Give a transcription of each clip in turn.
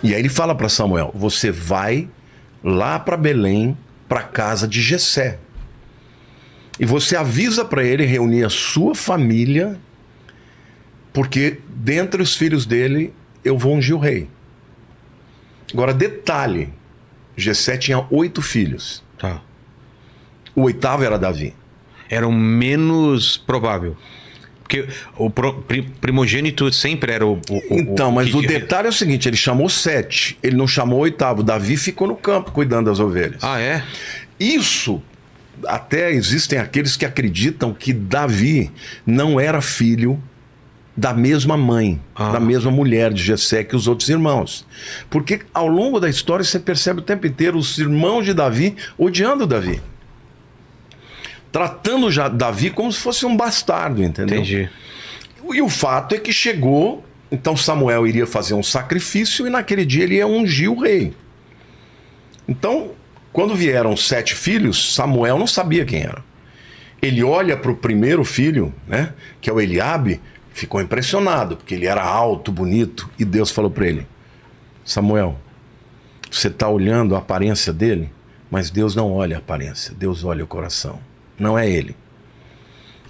E aí ele fala para Samuel: você vai lá para Belém, para casa de Jessé. E você avisa para ele reunir a sua família, porque dentre os filhos dele eu vou ungir o rei. Agora, detalhe: Jessé tinha 8 filhos. Tá. O 8º era Davi. Era o menos provável. Porque o primogênito sempre era Então, mas o detalhe é o seguinte: ele chamou 7, ele não chamou o 8º. Davi ficou no campo cuidando das ovelhas. Ah, é? Isso, até existem aqueles que acreditam que Davi não era filho da mesma mãe, da mesma mulher de Jessé que os outros irmãos. Porque ao longo da história você percebe o tempo inteiro os irmãos de Davi odiando Davi. Tratando já Davi como se fosse um bastardo, entendeu? Entendi. E o fato é que chegou, então Samuel iria fazer um sacrifício e naquele dia ele ia ungir o rei. Então, quando vieram 7 filhos, Samuel não sabia quem era. Ele olha para o primeiro filho, né, que é o Eliabe, ficou impressionado, porque ele era alto, bonito, e Deus falou para ele: Samuel, você está olhando a aparência dele, mas Deus não olha a aparência, Deus olha o coração. Não é ele.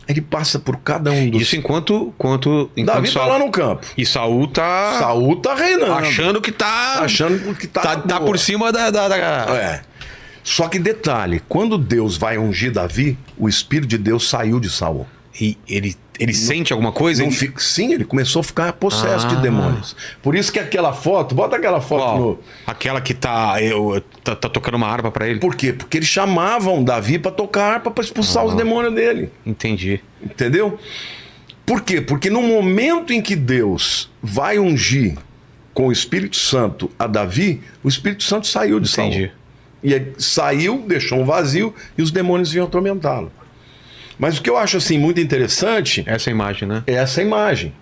Ele passa por cada um dos... Isso enquanto Davi está lá no campo. E Saul tá reinando. Achando que tá por cima da... É. Só que detalhe, quando Deus vai ungir Davi, o Espírito de Deus saiu de Saul. E ele sente alguma coisa? Sim, ele começou a ficar possesso de demônios. Por isso que aquela foto, bota aquela foto Aquela que tá tocando uma harpa pra ele. Por quê? Porque eles chamavam Davi pra tocar harpa pra expulsar os demônios dele. Entendi. Entendeu? Por quê? Porque no momento em que Deus vai ungir com o Espírito Santo a Davi, o Espírito Santo saiu de Saul. Entendi. E aí saiu, deixou um vazio e os demônios vinham atormentá-lo. Mas o que eu acho assim muito interessante... Essa imagem, né? É essa imagem.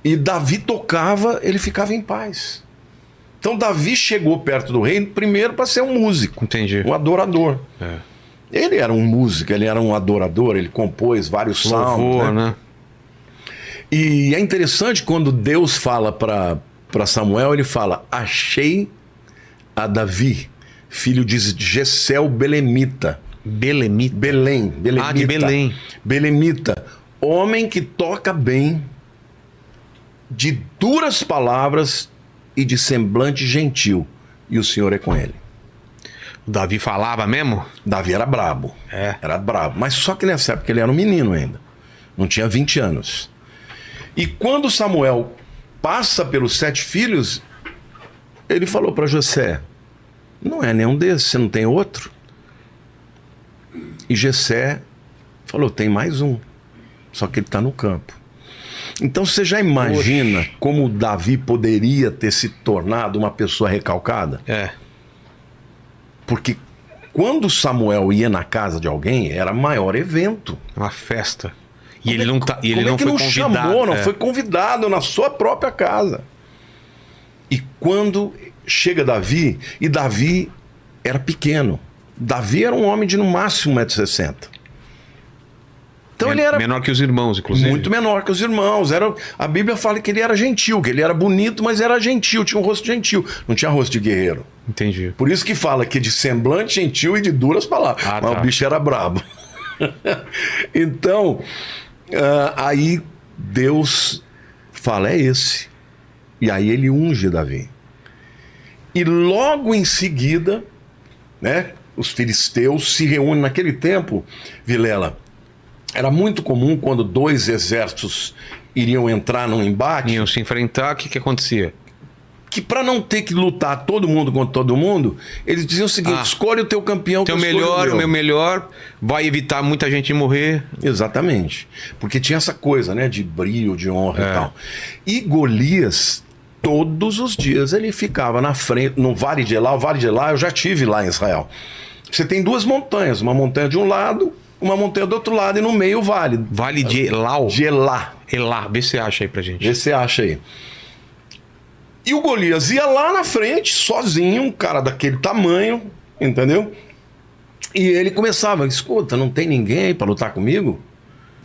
E Davi tocava, ele ficava em paz. Então Davi chegou perto do rei primeiro para ser um músico. Entendi. Um adorador. É. Ele era um músico, ele era um adorador, ele compôs vários salmos. Né? E é interessante quando Deus fala para Samuel, ele fala: achei a Davi, filho de Jessé o Belemita. Belemita? Belemita. Ah, de Belém. Belemita, homem que toca bem, de duras palavras e de semblante gentil. E o Senhor é com ele. O Davi falava mesmo? Davi era brabo. Era brabo. Mas só que nessa época ele era um menino ainda. Não tinha 20 anos. E quando Samuel passa pelos 7 filhos, ele falou para Jessé: não é nenhum desses, você não tem outro? E Jessé falou: tem mais um, só que ele está no campo. Então você já imagina como Davi poderia ter se tornado uma pessoa recalcada? É. Porque quando Samuel ia na casa de alguém, era maior evento. Uma festa. E ele não foi convidado. Chamou, não foi convidado na sua própria casa. E quando chega Davi, e Davi era pequeno. Davi era um homem de no máximo 1,60 m. Então ele era... menor que os irmãos, inclusive. Muito menor que os irmãos. A Bíblia fala que ele era gentil, que ele era bonito, mas era gentil, tinha um rosto gentil. Não tinha rosto de guerreiro. Entendi. Por isso que fala que de semblante gentil e de duras palavras. Mas o bicho era brabo. Então, aí Deus fala: é esse. E aí ele unge Davi. E logo em seguida, né, os filisteus se reúnem. Naquele tempo, Vilela, era muito comum quando 2 exércitos iriam entrar num embate. Iam se enfrentar, o que acontecia? Que para não ter que lutar todo mundo contra todo mundo, eles diziam o seguinte: escolhe o teu campeão. O meu melhor, vai evitar muita gente morrer. Exatamente. Porque tinha essa coisa, né, de brio, de honra e tal. E Golias, todos os dias ele ficava na frente, no Vale de Elá. O Vale de Elá, eu já tive lá em Israel. Você tem 2 montanhas, uma montanha de um lado, uma montanha do outro lado, e no meio o vale. Vale de Elau? De Elá. Elá, vê se você acha aí pra gente. Vê se você acha aí. E o Golias ia lá na frente, sozinho, um cara daquele tamanho, entendeu? E ele começava: escuta, não tem ninguém aí pra lutar comigo?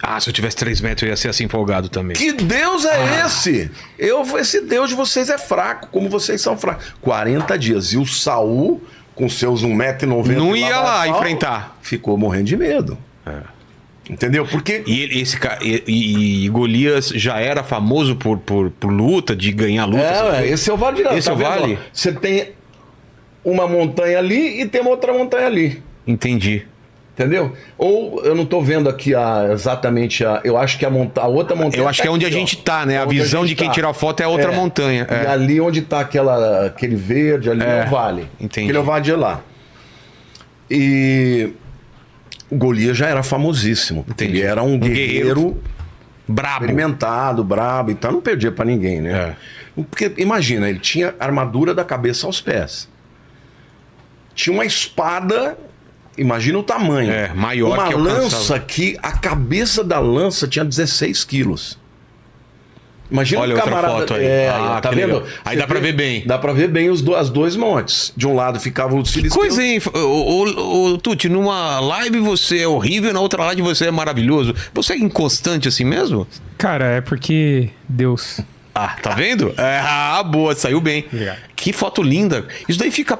Ah, se eu tivesse 3 metros, eu ia ser assim folgado também. Que Deus é esse? Esse Deus de vocês é fraco, como vocês são fracos. 40 dias. E o Saul, com seus 1,90 m... Não ia lá enfrentar. Ficou morrendo de medo. Entendeu? Porque... Esse cara, e Golias já era famoso por luta, de ganhar luta. Esse é o Vale de Ararat. Esse é o Vale? Você tem uma montanha ali e tem uma outra montanha ali. Entendi. Entendeu? Ou eu não tô vendo aqui exatamente a. Eu acho que a outra montanha. Eu acho que é onde aqui, a gente tá, né? A onde visão gente de quem tá. tira a foto é a outra montanha. E ali onde tá aquele verde, ali é o vale. Entendi. Aquele é o vale de lá. E o Golias já era famosíssimo. Entendi. Ele era um guerreiro brabo. experimentado, brabo, então não perdia pra ninguém, né? Porque imagina, ele tinha armadura da cabeça aos pés. Tinha uma espada. Imagina o tamanho. Maior uma que lança que a cabeça da lança tinha 16 quilos. Imagina olha o camarada. outra foto aí. Tá vendo? Legal. Aí dá pra ver bem. Dá pra ver bem as dois montes. De um lado ficava o Filisteu. Coisa, hein? Ô, Tuti, numa live você é horrível, na outra live você é maravilhoso. Você é inconstante assim mesmo? Cara, é porque Deus. Tá vendo? Boa, saiu bem. Obrigado. Que foto linda. Isso daí fica...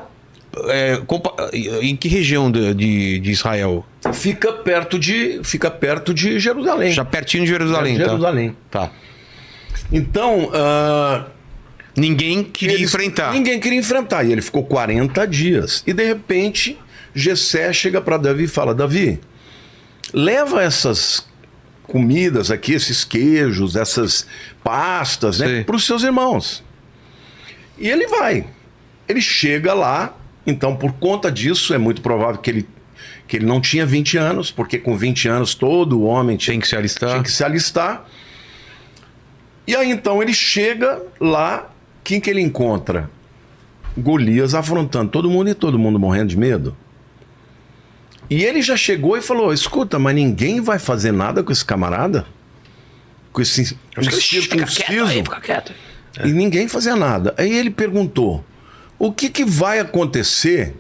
em que região de Israel? Fica perto de Jerusalém. Já pertinho de Jerusalém, Jerusalém. Tá. Então, ninguém queria enfrentar. Ninguém queria enfrentar. E ele ficou 40 dias. E de repente, Jessé chega para Davi e fala: Davi, leva essas comidas aqui, esses queijos, essas pastas, né, para os seus irmãos. E ele vai. Ele chega lá. Então, por conta disso, é muito provável que ele não tinha 20 anos, porque com 20 anos todo homem tinha que se alistar. E aí, então, ele chega lá, quem que ele encontra? Golias afrontando todo mundo e todo mundo morrendo de medo. E ele já chegou e falou: escuta, mas ninguém vai fazer nada com esse camarada? Com esse circunciso? Fica quieto. E ninguém fazia nada. Aí ele perguntou: o que vai acontecer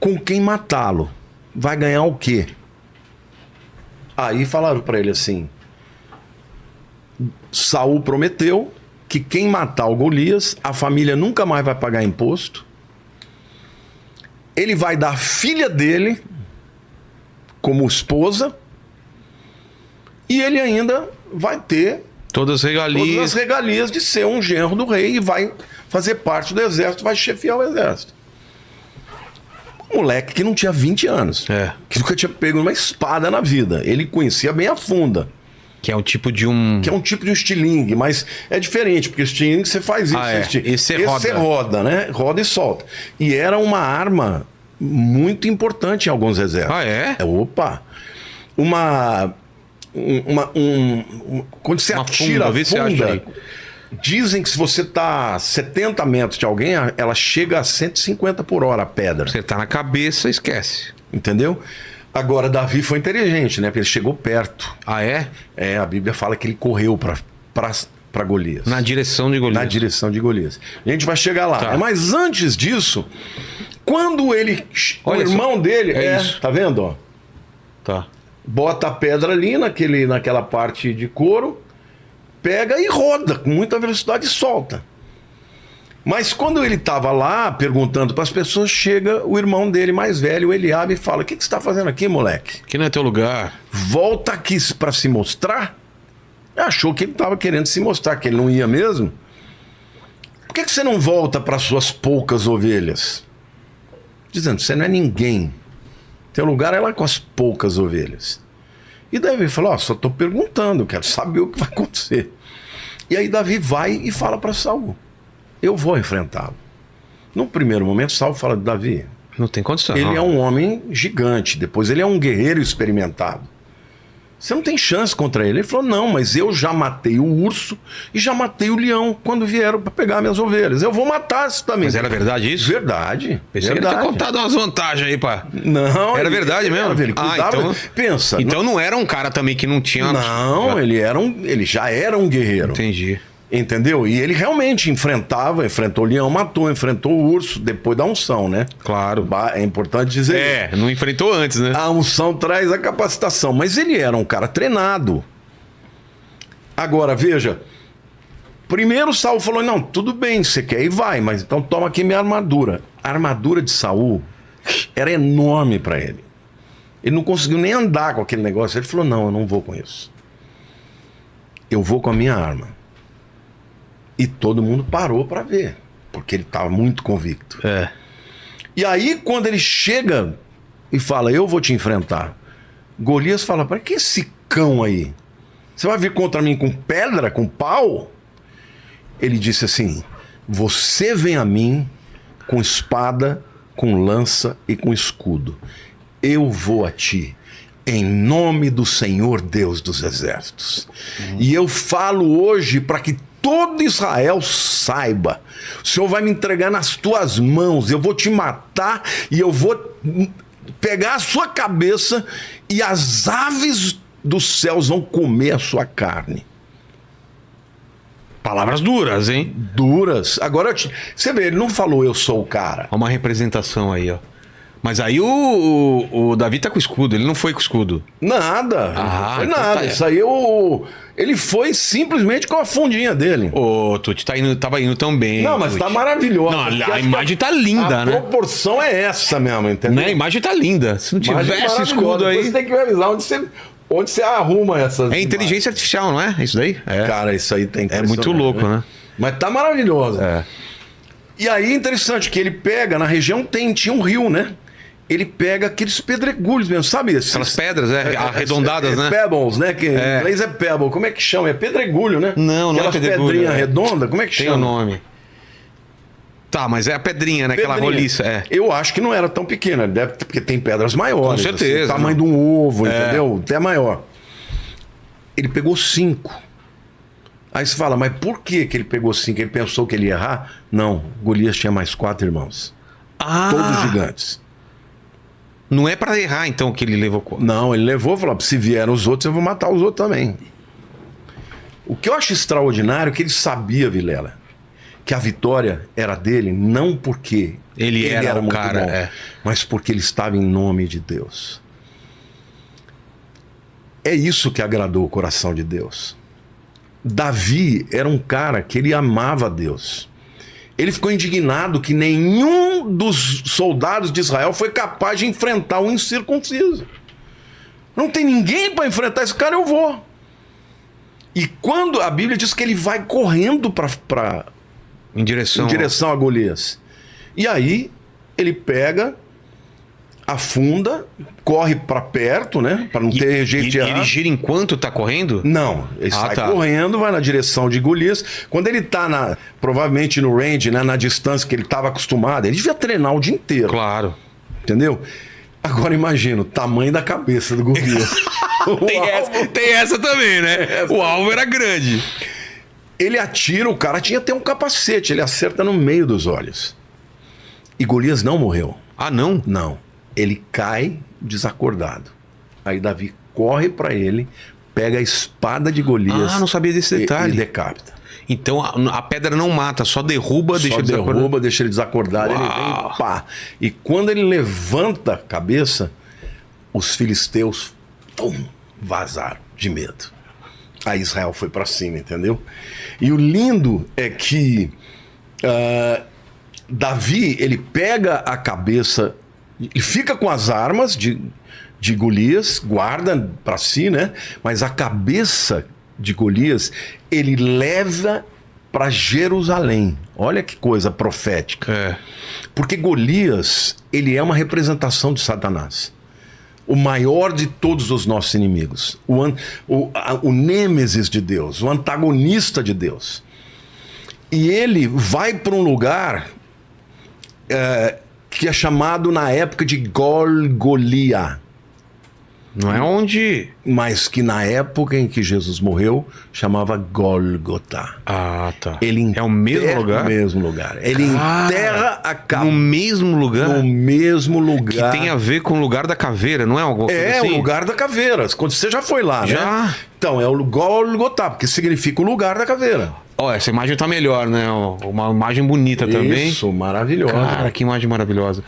com quem matá-lo? Vai ganhar o quê? Aí falaram para ele assim: Saul prometeu que quem matar o Golias, a família nunca mais vai pagar imposto. Ele vai dar a filha dele como esposa. E ele ainda vai ter todas as regalias de ser um genro do rei e vai fazer parte do exército, vai chefiar o exército. Um moleque que não tinha 20 anos, que nunca tinha pego uma espada na vida. Ele conhecia bem a funda. Que é um tipo de um... Que é um tipo de um estilingue, mas é diferente, porque o estilingue você faz isso. Esse você roda, né? Roda e solta. E era uma arma muito importante em alguns exércitos. Opa! Quando você atira funda, dizem que se você tá 70 metros de alguém, ela chega a 150 por hora a pedra. Você tá na cabeça, esquece. Entendeu? Agora, Davi foi inteligente, né? Porque ele chegou perto. A Bíblia fala que ele correu para Golias. Na direção de Golias. Na direção de Golias. A gente vai chegar lá. Mas antes disso, quando ele... Olha, o irmão dele... isso. Tá vendo, ó? Tá. Bota a pedra ali naquela parte de couro, pega e roda com muita velocidade e solta. Mas quando ele estava lá perguntando para as pessoas, chega o irmão dele mais velho, o Eliabe, e fala: o que você está fazendo aqui, moleque? Que não é teu lugar. Volta aqui para se mostrar? Achou que ele estava querendo se mostrar, que ele não ia mesmo. Por que você não volta para suas poucas ovelhas? Dizendo: você não é ninguém. Teu lugar é lá com as poucas ovelhas. E Davi falou: só estou perguntando, quero saber o que vai acontecer. E aí Davi vai e fala para Saul: eu vou enfrentá-lo. No primeiro momento, Saul fala: Davi, não tem condição. Ele é um homem gigante, depois ele é um guerreiro experimentado. Você não tem chance contra ele. Ele falou: não, mas eu já matei o urso e já matei o leão quando vieram para pegar minhas ovelhas. Eu vou matar isso também. Mas era verdade isso? Verdade. Pensei que ele tinha contado umas vantagens aí, pá. Não. Era verdade mesmo? Ele cuidava, então... Pensa. Então não era um cara também que não tinha... Não, ele já era um guerreiro. Entendi. Entendeu? E ele realmente enfrentou o leão, matou, enfrentou o urso, depois da unção, né? Claro. É importante dizer. Não enfrentou antes, né? A unção traz a capacitação, mas ele era um cara treinado. Agora, veja, primeiro Saul falou, não, tudo bem, você quer ir, vai, mas então toma aqui minha armadura. A armadura de Saul era enorme para ele. Ele não conseguiu nem andar com aquele negócio. Ele falou, não, eu não vou com isso. Eu vou com a minha arma. E todo mundo parou para ver, porque ele estava muito convicto. E aí, quando ele chega e fala, eu vou te enfrentar, Golias fala, para que esse cão aí? Você vai vir contra mim com pedra, com pau? Ele disse assim, você vem a mim com espada, com lança e com escudo. Eu vou a ti em nome do Senhor Deus dos Exércitos. E eu falo hoje para que todo Israel saiba, o Senhor vai me entregar nas tuas mãos, eu vou te matar e eu vou pegar a sua cabeça e as aves dos céus vão comer a sua carne. Palavras duras, hein? Duras. Agora, você vê, ele não falou eu sou o cara. Olha uma representação aí, ó. Mas aí o Davi tá com escudo, ele não foi com escudo. Nada. Não foi então nada. tá. Isso aí ele foi simplesmente com a fundinha dele. Ô, Tuti, tava indo tão bem. Não, mas Tuti. tá maravilhoso. Não, Porque a acho que imagem tá linda, a né? proporção é essa mesmo, entendeu? Né? A imagem tá linda. Se não Imagem tivesse escudo maravilhosa. aí. Depois você tem que me avisar onde você arruma essas. É inteligência artificial, não é? Isso daí? É. Cara, isso aí tem É muito louco, né? Mas tá maravilhoso. E aí, interessante que ele pega, na região tinha um rio, né? Ele pega aqueles pedregulhos mesmo, sabe? Aquelas pedras, arredondadas, né? Pebbles, né? Que em inglês é pebble. Como é que chama? É pedregulho, né? Não é Aquelas pedregulho. pedrinhas redondas, como é que Tem chama? o nome. Tá, mas é a pedrinha, né? Aquela Pedrinha. roliça. Eu acho que não era tão pequena, porque tem pedras maiores. Com certeza, Assim, tamanho de um ovo, entendeu? Até maior. Ele pegou 5. Aí você fala, mas por que ele pegou 5? Ele pensou que ele ia errar? Não, Golias tinha mais 4 irmãos. Todos gigantes. Não é pra errar, então, que ele levou. Não, ele levou e falou, se vieram os outros, eu vou matar os outros também. O que eu acho extraordinário é que ele sabia, Vilela, que a vitória era dele, não porque Ele era o muito cara, bom, mas porque ele estava em nome de Deus. É isso que agradou o coração de Deus. Davi era um cara que ele amava Deus. Ele ficou indignado que nenhum dos soldados de Israel foi capaz de enfrentar um incircunciso. Não tem ninguém para enfrentar esse cara, eu vou. E quando a Bíblia diz que ele vai correndo Em direção a Golias. E aí ele pega, afunda, corre para perto, né? Para não ter jeito de errar. Ele gira enquanto tá correndo? Não, ele sai correndo, vai na direção de Golias. Quando ele tá provavelmente no range, né, na distância que ele estava acostumado, ele devia treinar o dia inteiro. Claro. Entendeu? Agora imagina o tamanho da cabeça do Golias. Tem essa também, né? O alvo era grande. Ele atira, o cara tinha até um capacete, ele acerta no meio dos olhos. E Golias não morreu. Ah, não? Não. Ele cai desacordado. Aí Davi corre para ele, pega a espada de Golias. Ah, não sabia desse detalhe. E decapita. Então a pedra não mata, só derruba, deixa ele desacordado. Derruba, deixa ele desacordado. Ele vem, pá. E quando ele levanta a cabeça, os filisteus vazaram de medo. Aí Israel foi para cima, entendeu? E o lindo é que Davi, ele pega a cabeça, ele fica com as armas de Golias, guarda para si, né? Mas a cabeça de Golias, ele leva para Jerusalém. Olha que coisa profética. Porque Golias, ele é uma representação de Satanás. O maior de todos os nossos inimigos. O nêmesis de Deus, o antagonista de Deus. E ele vai para um lugar que é chamado na época de Golgolia. Não é onde... Mas que na época em que Jesus morreu, chamava Gólgota. Ah, tá. Ele é o mesmo lugar? No mesmo lugar. Ele enterra a cabeça. No mesmo lugar? No mesmo lugar. Que tem a ver com o lugar da caveira, não é alguma coisa assim? É, o lugar da caveira. Quando você já foi lá, já. Né? Então, é o Gólgota, porque significa o lugar da caveira. Ó, essa imagem tá melhor, né? Uma imagem bonita também. Isso, maravilhosa. Cara, que imagem maravilhosa.